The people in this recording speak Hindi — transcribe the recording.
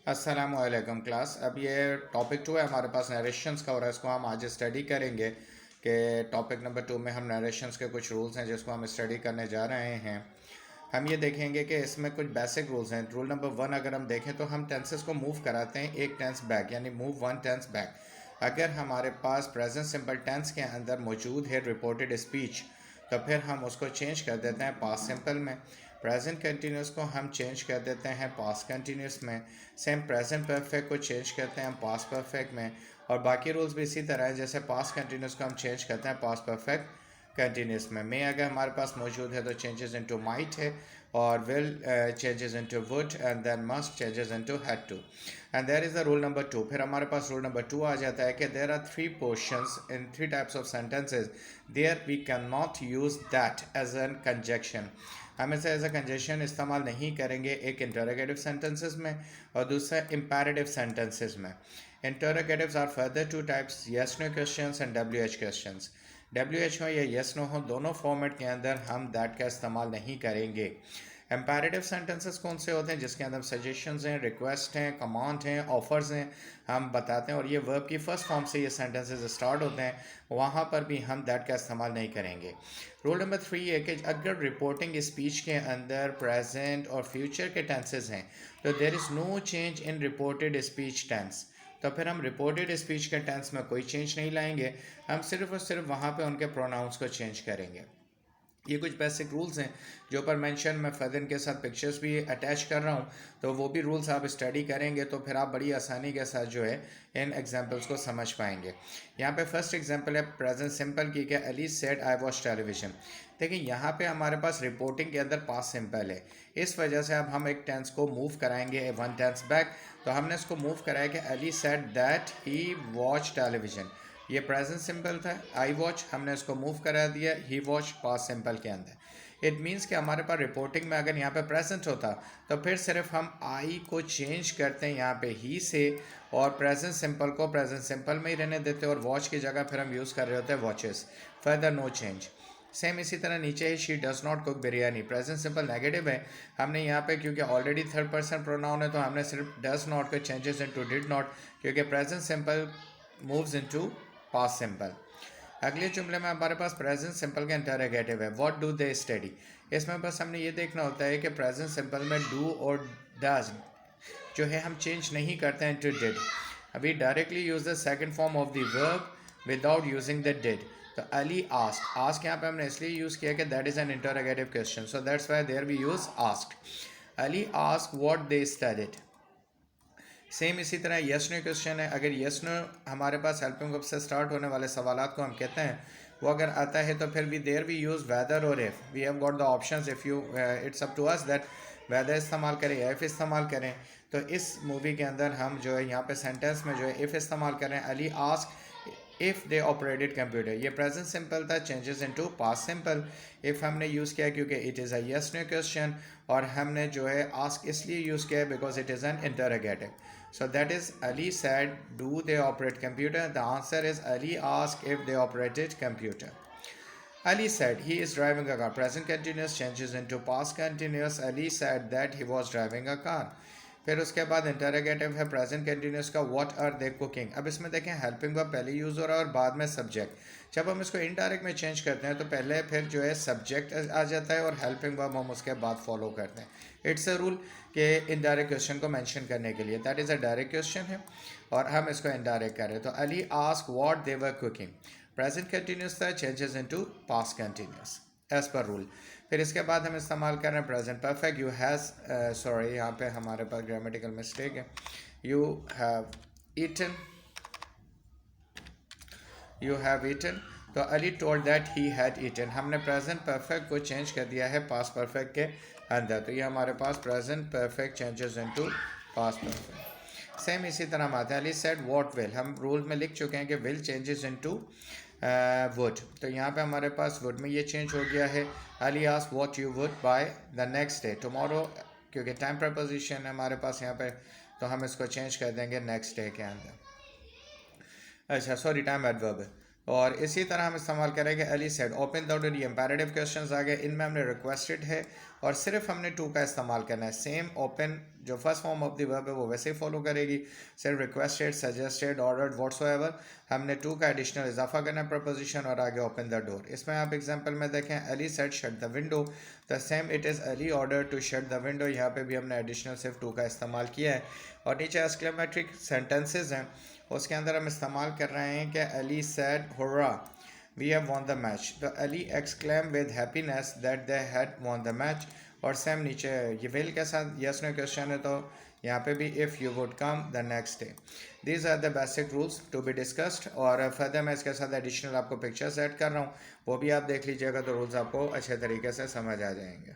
अस्सलाम वालेकुम क्लास। अब ये टॉपिक 2 है हमारे पास नरेशंस का, और इसको हम आज स्टडी करेंगे कि टॉपिक नंबर 2 में हम नरेशंस के कुछ रूल्स हैं जिसको हम स्टडी करने जा रहे हैं। हम ये देखेंगे कि इसमें कुछ बेसिक रूल्स हैं। रूल नंबर 1 अगर हम देखें तो हम टेंसेस को मूव कराते हैं एक टेंस बैक, यानी मूव वन टेंस बैक। अगर हमारे पास प्रेजेंट सिंपल टेंस के अंदर मौजूद है रिपोर्टेड स्पीच, तो फिर हम उसको चेंज कर देते हैं पास्ट सिंपल में। प्रेजेंट कंटिन्यूस को हम चेंज कर देते हैं पास्ट कंटिन्यूस में। सेम प्रेजेंट परफेक्ट को चेंज करते हैं हम पास्ट परफेक्ट में। और बाकी रूल्स भी इसी तरह है, जैसे पास्ट कंटिन्यूस को हम चेंज करते हैं पास्ट परफेक्ट कंटिन्यूस में। मे अगर हमारे पास मौजूद है तो चेंजेस इनटू माइट है, और will changes into would, and then must changes into had to. And there is the rule number 2। फिर हमारे पास रूल नंबर 2 आ जाता है कि there are three portions in three types of sentences, there we can not use that as an conjunction. हम इसे एज ए कंजक्शन इस्तेमाल नहीं करेंगे, एक इंटरोगेटिव सेंटेंसेस में और दूसरा इम्पेरेटिव सेंटेंसेस में। Interrogatives are further two types, yes no questions and W H questions. W H हो या यस नो हो, दोनों फॉर्मेट के अंदर हम दैट का इस्तेमाल नहीं करेंगे। एम्पैरेटिव सेंटेंसेस कौन से होते हैं? जिसके अंदर सजेशंस हैं, रिक्वेस्ट हैं, कमांड हैं, ऑफर्स हैं, हम बताते हैं, और ये वर्ब की फर्स्ट फॉर्म से ये सेंटेंसेस स्टार्ट होते हैं, वहाँ पर भी हम दैट का इस्तेमाल नहीं करेंगे। रूल नंबर 3 है कि अगर रिपोर्टिंग स्पीच के अंदर प्रेजेंट और फ्यूचर के टेंसेस हैं, तो there is no change in reported speech tense. तो फिर हम रिपोर्टेड स्पीच के टेंस में कोई चेंज नहीं लाएंगे, हम सिर्फ और सिर्फ वहाँ पे उनके प्रोनाउंस को चेंज करेंगे। ये कुछ बेसिक रूल्स हैं जो ऊपर मेंशन, मैं फर्दर के साथ पिक्चर्स भी अटैच कर रहा हूँ, तो वो भी रूल्स आप स्टडी करेंगे तो फिर आप बड़ी आसानी के साथ जो है इन एग्जांपल्स को समझ पाएंगे। यहाँ पे फर्स्ट एग्जांपल है प्रेजेंट सिंपल की, क्या Ali said I watch television. देखिए यहाँ पे हमारे पास रिपोर्टिंग के अंदर पास्ट सिंपल है, इस वजह से अब हम एक टेंस को मूव कराएंगे वन टेंस बैक। तो हमने इसको मूव कराया कि Ali said that he watch television, ये प्रेजेंट सिंपल था। आई वॉच हमने इसको मूव करा दिया ही वॉच पास्ट सिंपल के अंदर। इट मीन्स कि हमारे पास रिपोर्टिंग में अगर यहाँ पे प्रेजेंट होता तो फिर सिर्फ हम आई को चेंज करते हैं यहाँ पे ही से, और प्रेजेंट सिंपल को प्रेजेंट सिंपल में ही रहने देते, और वॉच की जगह फिर हम यूज़ कर रहे होते हैं watches. Further no change. Same इसी तरह नीचे है she does not cook biryani, present simple negative है, हमने यहाँ पे क्योंकि ऑलरेडी थर्ड पर्सन प्रोनाउन है तो हमने सिर्फ डज नॉट को चेंजेस इनटू डिड नॉट, क्योंकि present simple moves into past simple. अगले जुमले में हमारे पास प्रेजेंट सिंपल का इंटरोगेटिव है, व्हाट डू दे स्टडी। इसमें बस हमने ये देखना होता है कि प्रेजेंट सिंपल में डू और डज जो है हम चेंज नहीं करते हैं टू डिड। अभी directly use the second form of the verb without using the did. तो अली आस्क्ड, आस्क यहाँ पे हमने इसलिए यूज़ किया कि that is an interrogative question, so that's why there we use asked. Ali ask what they studied. Same इसी तरह यस नो क्वेश्चन है, अगर यस नो हमारे पास हेल्पिंग वर्ब से स्टार्ट होने वाले सवालात को हम कहते हैं, वो अगर आता है तो फिर भी देयर वी यूज़ वेदर और if. We have got the options, if you it's up to us that whether इस्तेमाल करें या इफ़ इस्तेमाल करें। तो इस मूवी के अंदर हम जो है यहाँ पे सेंटेंस में जो है इफ़ इस्तेमाल करें, Ali ask if they operated computer. ये प्रेजेंट सिंपल था, changes into past simple. If हमने यूज़ किया क्योंकि it is a yes no question, और हमने जो है आस्क इसलिए यूज़ किया because it is an interrogative. So that is Ali said, do they operate computer? The answer is Ali asked if they operated computer. Ali said he is driving a car. Present continuous changes into past continuous. Ali said that he was driving a car. फिर उसके बाद इंटरोगेटिव है प्रेजेंट कंटिन्यूस का, व्हाट आर दे कुकिंग। अब इसमें देखें हेल्पिंग वर्ब पहले यूज़ हो रहा है और बाद में सब्जेक्ट। जब हम इसको इनडायरेक्ट में चेंज करते हैं तो पहले फिर जो है सब्जेक्ट आ जाता है और हेल्पिंग वर्ब हम उसके बाद फॉलो करते हैं। इट्स अ रूल कि इनडायरेक्ट क्वेश्चन को मेंशन करने के लिए, that is a direct question है और हम इसको इनडायरेक्ट कर रहे हैं। तो Ali ask what they were cooking, present continuous था, changes into past continuous as per rule. फिर इसके बाद हम इस्तेमाल कर रहे हैं present perfect. You has, sorry यहाँ पे हमारे पास ग्रामेटिकल मिस्टेक है। You have eaten, you have eaten. तो Ali told that he had eaten, हमने प्रेजेंट परफेक्ट को चेंज कर दिया है पास्ट परफेक्ट के अंदर। तो ये हमारे पास present perfect changes into past perfect. Same इसी तरह हम आते हैं, अली सेड व्हाट विल, हम रूल में लिख चुके हैं कि विल चेंजेस इनटू वुड। तो यहाँ पे हमारे पास वुड में ये चेंज हो गया है। Ali ask what you would by the next day, tomorrow, क्योंकि टाइम प्रपोजिशन है हमारे पास यहाँ पे, तो हम इसको चेंज कर देंगे नेक्स्ट डे के अंदर। अच्छा सॉरी, टाइम एडवर्ब है, और इसी तरह हम इस्तेमाल करेंगे Ali said open the door. ये इंपैरेटिव क्वेश्चंस आ गए, इनमें हमने रिक्वेस्टेड है और सिर्फ हमने टू का इस्तेमाल करना है। सेम ओपन जो first form of the verb है वो वैसे ही फॉलो करेगी, सिर्फ रिक्वेस्टेड, सजेस्टेड, ऑर्डर्ड, व्हाट्सोएवर, हमने टू का एडिशनल इजाफा करना है प्रपोजिशन और आगे ओपन द डोर। इसमें आप एग्जांपल में देखें, Ali said shut the window, the same it is Ali order to shut the window, यहाँ पे भी हमने एडिशनल सिर्फ टू का इस्तेमाल किया है। और नीचे एक्सक्लेमेटरी सेंटेंसेज हैं, उसके अंदर हम इस्तेमाल कर रहे हैं कि Ali said hurrah we have won the match, तो Ali exclaim with happiness that they had won the match. और सेम नीचे ये विल के साथ यस नो क्वेश्चन है, तो यहाँ पे भी if you would come the next day. These are the basic rules to be discussed. और फर्दर मैं इसके साथ एडिशनल आपको पिक्चर्स ऐड कर रहा हूँ, वो भी आप देख लीजिएगा तो रूल्स आपको अच्छे तरीके से समझ आ जाएंगे।